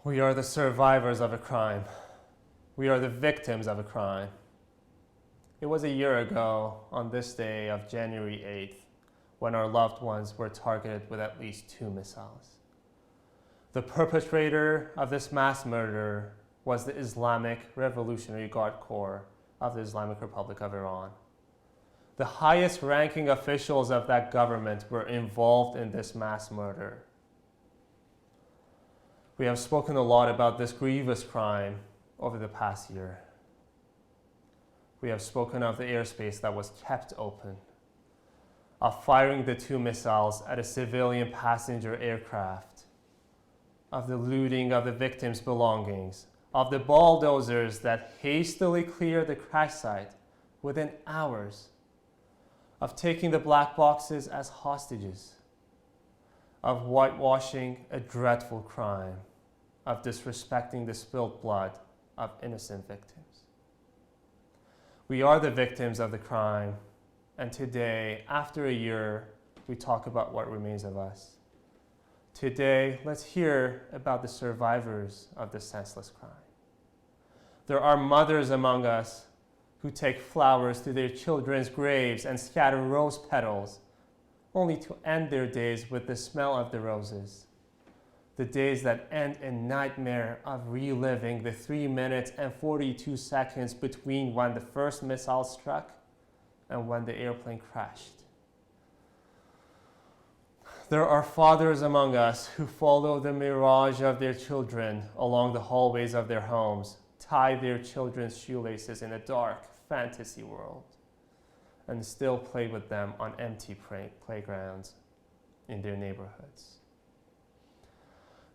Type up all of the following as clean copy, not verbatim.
We are the survivors of a crime. We are the victims of a crime. It was a year ago, on this day of January 8th, when our loved ones were targeted with at least 2 missiles. The perpetrator of this mass murder was the Islamic Revolutionary Guard Corps of the Islamic Republic of Iran. The highest ranking officials of that government were involved in this mass murder. We have spoken a lot about this grievous crime over the past year. We have spoken of the airspace that was kept open, of firing the 2 missiles at a civilian passenger aircraft, of the looting of the victims' belongings, of the bulldozers that hastily cleared the crash site within hours, of taking the black boxes as hostages, of whitewashing a dreadful crime, of disrespecting the spilled blood of innocent victims. We are the victims of the crime, and today, after a year, we talk about what remains of us. Today, let's hear about the survivors of this senseless crime. There are mothers among us who take flowers to their children's graves and scatter rose petals, only to end their days with the smell of the roses. The days that end in nightmare of reliving the 3 minutes and 42 seconds between when the first missile struck and when the airplane crashed. There are fathers among us who follow the mirage of their children along the hallways of their homes, tie their children's shoelaces in a dark fantasy world, and still play with them on empty playgrounds in their neighborhoods.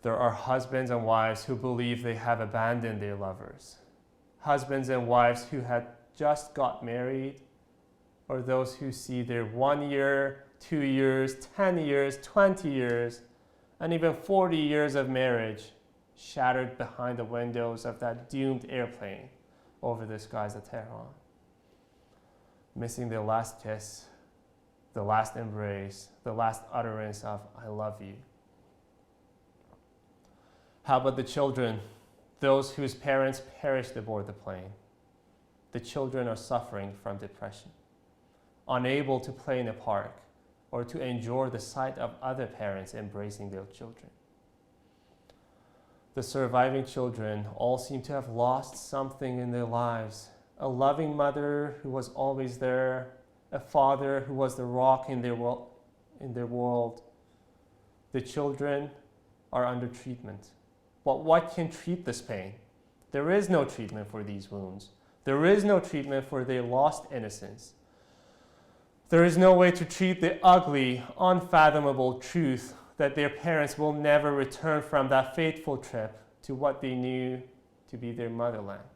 There are husbands and wives who believe they have abandoned their lovers, husbands and wives who had just got married, or those who see their 1 year, 2 years, 10 years, 20 years, and even 40 years of marriage shattered behind the windows of that doomed airplane over the skies of Tehran, missing their last kiss, the last embrace, the last utterance of "I love you." How about the children, those whose parents perished aboard the plane? The children are suffering from depression, unable to play in a park or to enjoy the sight of other parents embracing their children. The surviving children all seem to have lost something in their lives: a loving mother who was always there, a father who was the rock in their world. The children are under treatment. But what can treat this pain? There is no treatment for these wounds. There is no treatment for their lost innocence. There is no way to treat the ugly, unfathomable truth that their parents will never return from that fateful trip to what they knew to be their motherland.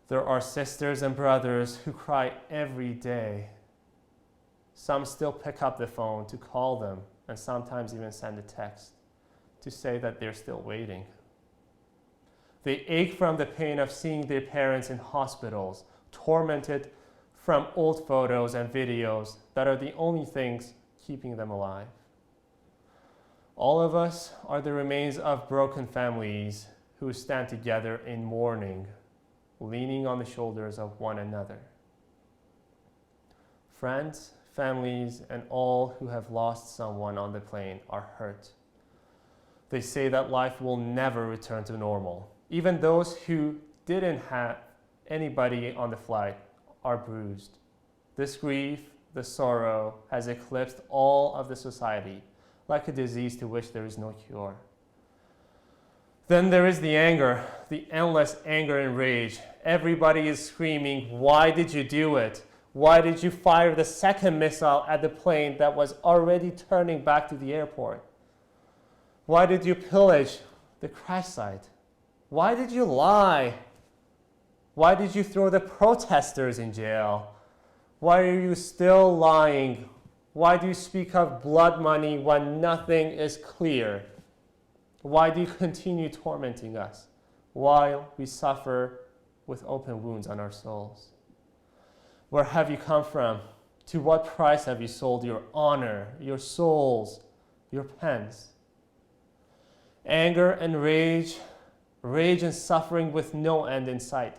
There are sisters and brothers who cry every day. Some still pick up the phone to call them and sometimes even send a text to say that they're still waiting. They ache from the pain of seeing their parents in hospitals, tormented from old photos and videos that are the only things keeping them alive. All of us are the remains of broken families who stand together in mourning, leaning on the shoulders of one another. Friends, families, and all who have lost someone on the plane are hurt. They say that life will never return to normal. Even those who didn't have anybody on the flight are bruised. This grief, the sorrow, has eclipsed all of the society, like a disease to which there is no cure. Then there is the anger, the endless anger and rage. Everybody is screaming, "Why did you do it? Why did you fire the second missile at the plane that was already turning back to the airport? Why did you pillage the crash site? Why did you lie? Why did you throw the protesters in jail? Why are you still lying? Why do you speak of blood money when nothing is clear? Why do you continue tormenting us while we suffer with open wounds on our souls? Where have you come from? To what price have you sold your honor, your souls, your pens? Anger and rage and suffering with no end in sight.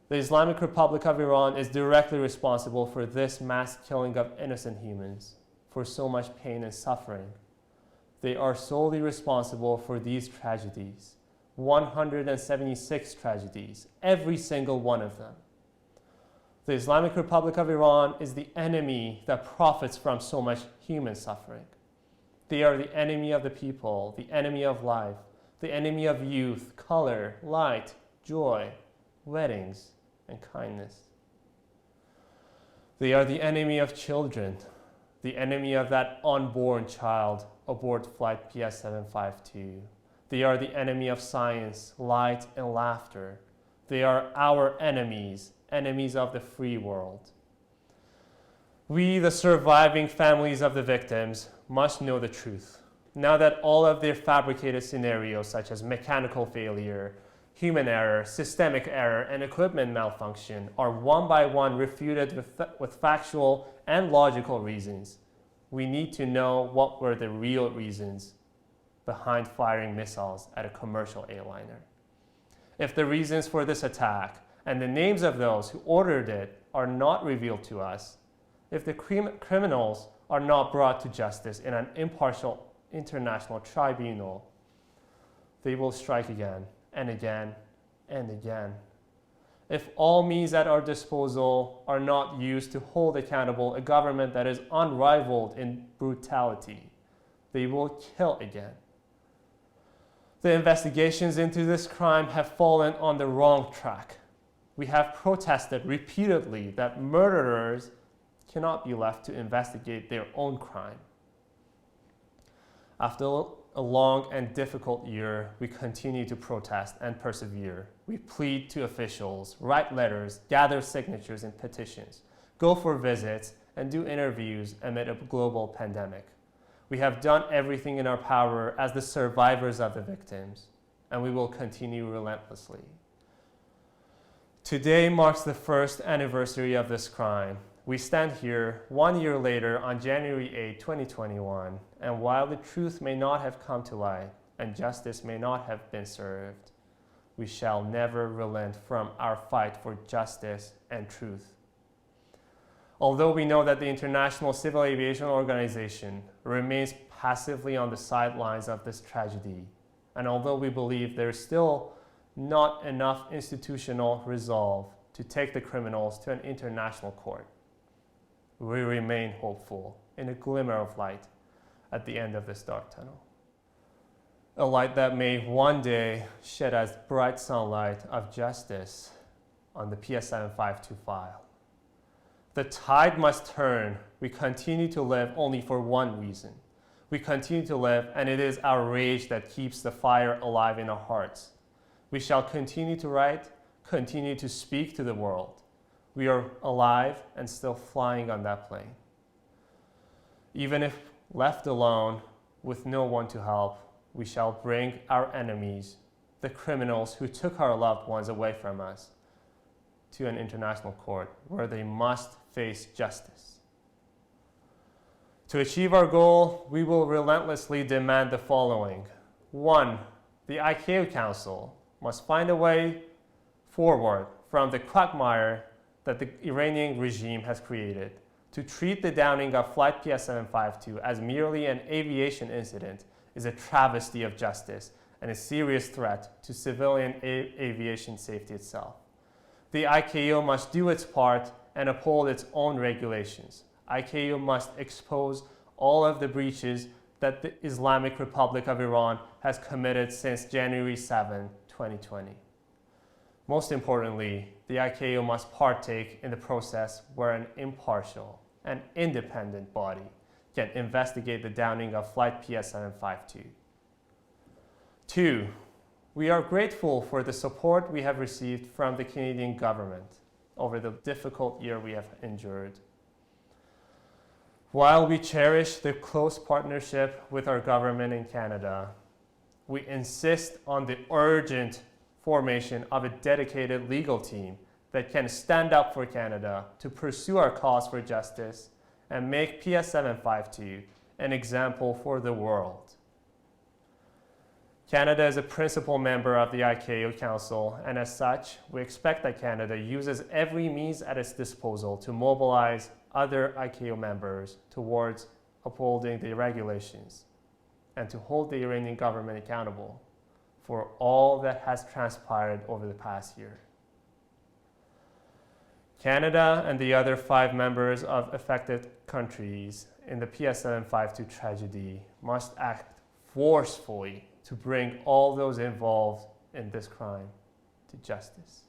The Islamic Republic of Iran is directly responsible for this mass killing of innocent humans, for so much pain and suffering. They are solely responsible for these tragedies, 176 tragedies, every single one of them. The Islamic Republic of Iran is the enemy that profits from so much human suffering. They are the enemy of the people, the enemy of life, the enemy of youth, color, light, joy, weddings, and kindness. They are the enemy of children, the enemy of that unborn child aboard flight PS752. They are the enemy of science, light, and laughter. They are our enemies, enemies of the free world. We, the surviving families of the victims, must know the truth. Now that all of their fabricated scenarios, such as mechanical failure, human error, systemic error, and equipment malfunction, are one by one refuted with factual and logical reasons, we need to know what were the real reasons behind firing missiles at a commercial airliner. If the reasons for this attack and the names of those who ordered it are not revealed to us, if the criminals are not brought to justice in an impartial international tribunal, they will strike again and again and again. If all means at our disposal are not used to hold accountable a government that is unrivaled in brutality, they will kill again. The investigations into this crime have fallen on the wrong track. We have protested repeatedly that murderers cannot be left to investigate their own crime. After a long and difficult year, we continue to protest and persevere. We plead to officials, write letters, gather signatures and petitions, go for visits, and do interviews amid a global pandemic. We have done everything in our power as the survivors of the victims, and we will continue relentlessly. Today marks the first anniversary of this crime. We stand here 1 year later on January 8, 2021, and while the truth may not have come to light and justice may not have been served, we shall never relent from our fight for justice and truth. Although we know that the International Civil Aviation Organization remains passively on the sidelines of this tragedy, and although we believe there is still not enough institutional resolve to take the criminals to an international court, we remain hopeful in a glimmer of light at the end of this dark tunnel. A light that may one day shed as bright sunlight of justice on the PS752 file. The tide must turn. We continue to live only for one reason. We continue to live, and it is our rage that keeps the fire alive in our hearts. We shall continue to write, continue to speak to the world. We are alive and still flying on that plane. Even if left alone with no one to help, we shall bring our enemies, the criminals who took our loved ones away from us, to an international court where they must face justice. To achieve our goal, we will relentlessly demand the following. 1, the ICAO Council must find a way forward from the quagmire that the Iranian regime has created to treat the downing of Flight PS752 as merely an aviation incident is a travesty of justice and a serious threat to civilian aviation safety itself. The ICAO must do its part and uphold its own regulations. ICAO must expose all of the breaches that the Islamic Republic of Iran has committed since January 7, 2020. Most importantly, the ICAO must partake in the process where an impartial and independent body can investigate the downing of Flight PS752. 2, we are grateful for the support we have received from the Canadian government over the difficult year we have endured. While we cherish the close partnership with our government in Canada, we insist on the urgent formation of a dedicated legal team that can stand up for Canada to pursue our cause for justice and make PS752 an example for the world. Canada is a principal member of the ICAO Council, and as such, we expect that Canada uses every means at its disposal to mobilize other ICAO members towards upholding the regulations and to hold the Iranian government accountable for all that has transpired over the past year. Canada and the other 5 members of affected countries in the PS752 tragedy must act forcefully to bring all those involved in this crime to justice.